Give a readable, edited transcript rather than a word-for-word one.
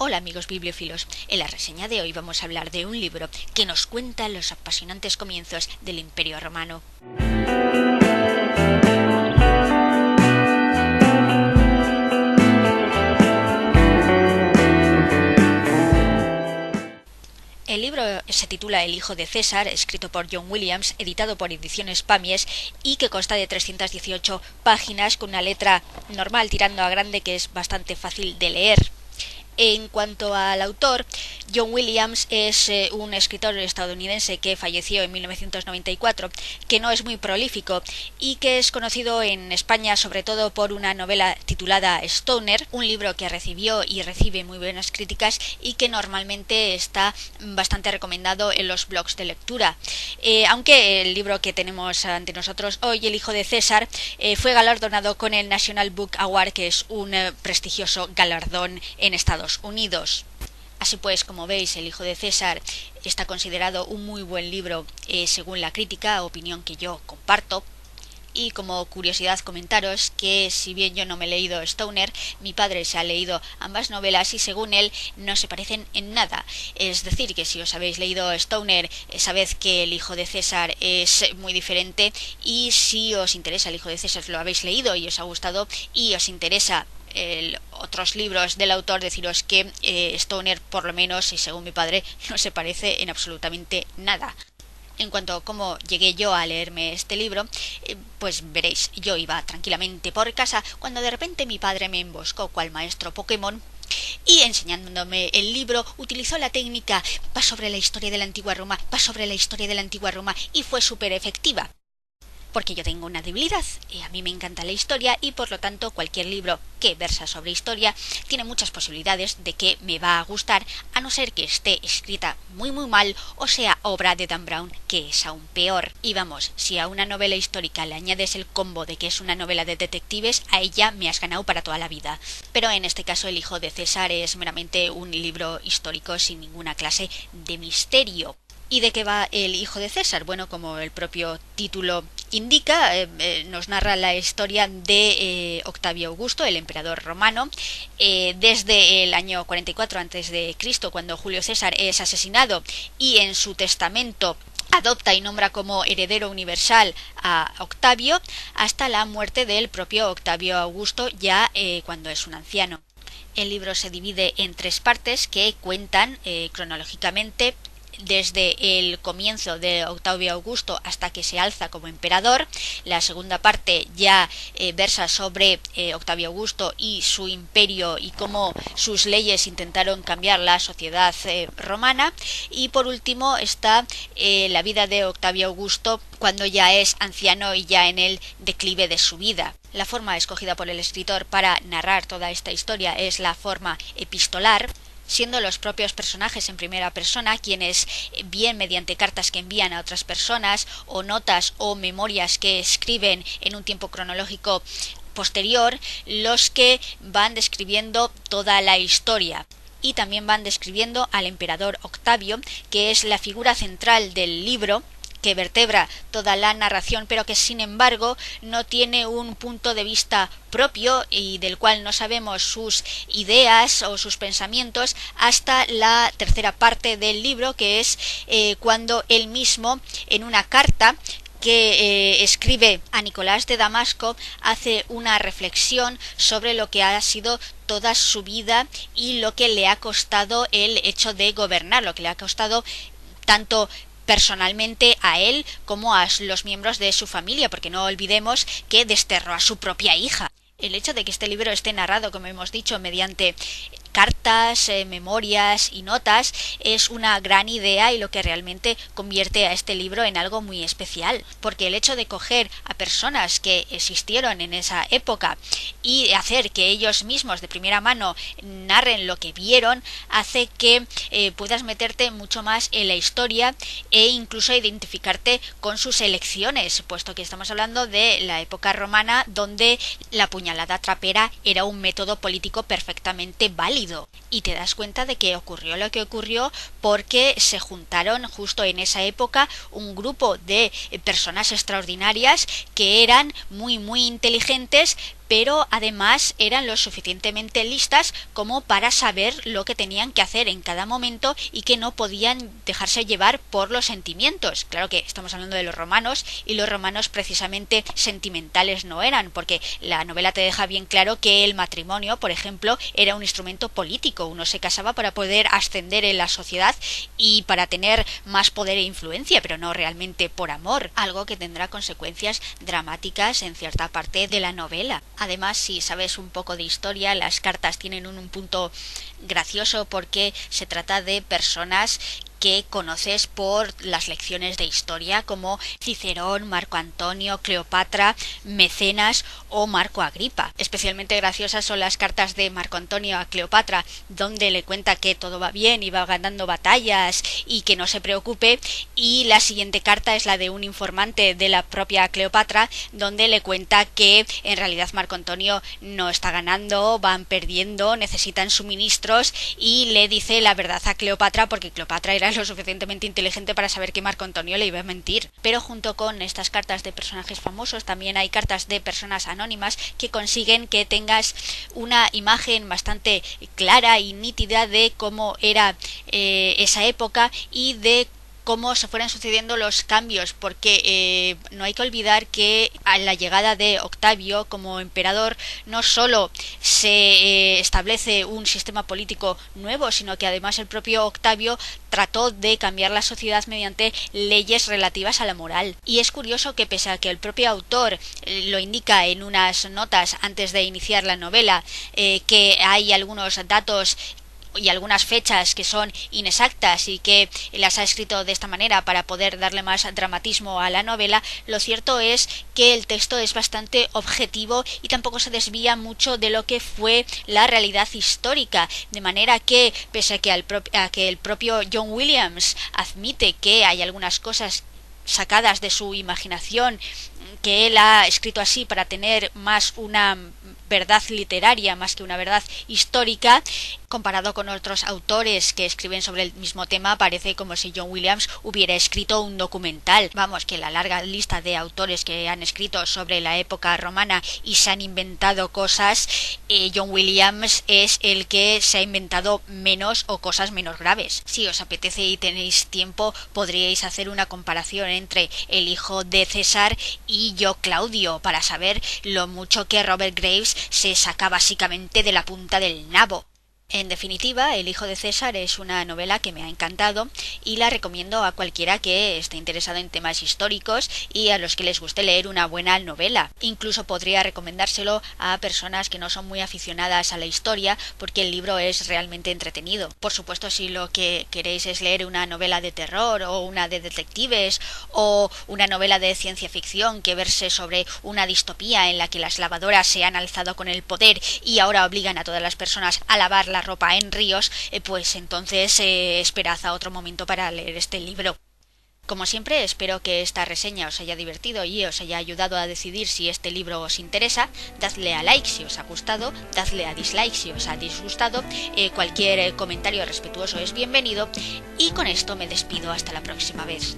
Hola amigos bibliófilos, en la reseña de hoy vamos a hablar de un libro que nos cuenta los apasionantes comienzos del Imperio Romano. El libro se titula El hijo de César, escrito por John Williams, editado por Ediciones Pamies y que consta de 318 páginas con una letra normal tirando a grande que es bastante fácil de leer. En cuanto al autor, John Williams es un escritor estadounidense que falleció en 1994, que no es muy prolífico y que es conocido en España sobre todo por una novela titulada Stoner, un libro que recibió y recibe muy buenas críticas y que normalmente está bastante recomendado en los blogs de lectura. Aunque el libro que tenemos ante nosotros hoy, El hijo de César, fue galardonado con el National Book Award, que es un prestigioso galardón en Estados Unidos. Así pues, como veis, El hijo de César está considerado un muy buen libro según la crítica, opinión que yo comparto. Y como curiosidad comentaros que si bien yo no me he leído Stoner, mi padre se ha leído ambas novelas y según él no se parecen en nada. Es decir, que si os habéis leído Stoner, sabed que El hijo de César es muy diferente, y si os interesa El hijo de César, lo habéis leído y os ha gustado y os interesa otros libros del autor, deciros que Stoner, por lo menos y según mi padre, no se parece en absolutamente nada. En cuanto a cómo llegué yo a leerme este libro, pues veréis, yo iba tranquilamente por casa cuando de repente mi padre me emboscó cual maestro Pokémon y enseñándome el libro utilizó la técnica va sobre la historia de la antigua Roma, va sobre la historia de la antigua Roma, y fue súper efectiva. Porque yo tengo una debilidad, a mí me encanta la historia y por lo tanto cualquier libro que versa sobre historia tiene muchas posibilidades de que me va a gustar, a no ser que esté escrita muy mal o sea obra de Dan Brown, que es aún peor. Y vamos, si a una novela histórica le añades el combo de que es una novela de detectives, a ella me has ganado para toda la vida. Pero en este caso El hijo de César es meramente un libro histórico sin ninguna clase de misterio. ¿Y de qué va El hijo de César? Bueno, como el propio título indica, nos narra la historia de Octavio Augusto, el emperador romano, desde el año 44 a.C., cuando Julio César es asesinado y en su testamento adopta y nombra como heredero universal a Octavio, hasta la muerte del propio Octavio Augusto, ya cuando es un anciano. El libro se divide en tres partes que cuentan cronológicamente desde el comienzo de Octavio Augusto hasta que se alza como emperador. La segunda parte ya versa sobre Octavio Augusto y su imperio y cómo sus leyes intentaron cambiar la sociedad romana. Y por último está la vida de Octavio Augusto cuando ya es anciano y ya en el declive de su vida. La forma escogida por el escritor para narrar toda esta historia es la forma epistolar, siendo los propios personajes en primera persona quienes, bien mediante cartas que envían a otras personas o notas o memorias que escriben en un tiempo cronológico posterior, los que van describiendo toda la historia. Y también van describiendo al emperador Octavio, que es la figura central del libro, que vertebra toda la narración, pero que sin embargo no tiene un punto de vista propio y del cual no sabemos sus ideas o sus pensamientos hasta la tercera parte del libro, que es cuando él mismo, en una carta que escribe a Nicolás de Damasco, hace una reflexión sobre lo que ha sido toda su vida y lo que le ha costado el hecho de gobernar, lo que le ha costado tanto personalmente a él como a los miembros de su familia, porque no olvidemos que desterró a su propia hija. El hecho de que este libro esté narrado, como hemos dicho, mediante cartas, memorias y notas es una gran idea y lo que realmente convierte a este libro en algo muy especial, porque el hecho de coger a personas que existieron en esa época y hacer que ellos mismos de primera mano narren lo que vieron hace que puedas meterte mucho más en la historia e incluso identificarte con sus elecciones, puesto que estamos hablando de la época romana donde la puñalada trapera era un método político perfectamente válido. Y te das cuenta de que ocurrió lo que ocurrió porque se juntaron justo en esa época un grupo de personas extraordinarias que eran muy inteligentes, pero además eran lo suficientemente listas como para saber lo que tenían que hacer en cada momento y que no podían dejarse llevar por los sentimientos. Claro que estamos hablando de los romanos, y los romanos precisamente sentimentales no eran, porque la novela te deja bien claro que el matrimonio, por ejemplo, era un instrumento político. Uno se casaba para poder ascender en la sociedad y para tener más poder e influencia, pero no realmente por amor, algo que tendrá consecuencias dramáticas en cierta parte de la novela. Además, si sabes un poco de historia, las cartas tienen un punto gracioso porque se trata de personas que conoces por las lecciones de historia, como Cicerón, Marco Antonio, Cleopatra, Mecenas o Marco Agripa. Especialmente graciosas son las cartas de Marco Antonio a Cleopatra, donde le cuenta que todo va bien y va ganando batallas y que no se preocupe, y la siguiente carta es la de un informante de la propia Cleopatra, donde le cuenta que en realidad Marco Antonio no está ganando, van perdiendo, necesitan suministros, y le dice la verdad a Cleopatra, porque Cleopatra era lo suficientemente inteligente para saber que Marco Antonio le iba a mentir. Pero junto con estas cartas de personajes famosos también hay cartas de personas anónimas que consiguen que tengas una imagen bastante clara y nítida de cómo era esa época y de cómo se fueran sucediendo los cambios, porque no hay que olvidar que a la llegada de Octavio como emperador no solo se establece un sistema político nuevo, sino que además el propio Octavio trató de cambiar la sociedad mediante leyes relativas a la moral. Y es curioso que, pese a que el propio autor lo indica en unas notas antes de iniciar la novela, que hay algunos datos y algunas fechas que son inexactas y que las ha escrito de esta manera para poder darle más dramatismo a la novela, lo cierto es que el texto es bastante objetivo y tampoco se desvía mucho de lo que fue la realidad histórica, de manera que, pese a que el propio John Williams admite que hay algunas cosas sacadas de su imaginación que él ha escrito así para tener más una verdad literaria más que una verdad histórica, comparado con otros autores que escriben sobre el mismo tema, parece como si John Williams hubiera escrito un documental. Vamos, que la larga lista de autores que han escrito sobre la época romana y se han inventado cosas, John Williams es el que se ha inventado menos o cosas menos graves. Si os apetece y tenéis tiempo, podríais hacer una comparación entre el hijo de César y Yo Claudio para saber lo mucho que Robert Graves se saca básicamente de la punta del nabo. En definitiva, El hijo de César es una novela que me ha encantado y la recomiendo a cualquiera que esté interesado en temas históricos y a los que les guste leer una buena novela. Incluso podría recomendárselo a personas que no son muy aficionadas a la historia, porque el libro es realmente entretenido. Por supuesto, si lo que queréis es leer una novela de terror o una de detectives o una novela de ciencia ficción que verse sobre una distopía en la que las lavadoras se han alzado con el poder y ahora obligan a todas las personas a lavar la ropa en ríos, pues entonces esperad a otro momento para leer este libro. Como siempre, espero que esta reseña os haya divertido y os haya ayudado a decidir si este libro os interesa. Dadle a like si os ha gustado, dadle a dislike si os ha disgustado, cualquier comentario respetuoso es bienvenido, y con esto me despido hasta la próxima vez.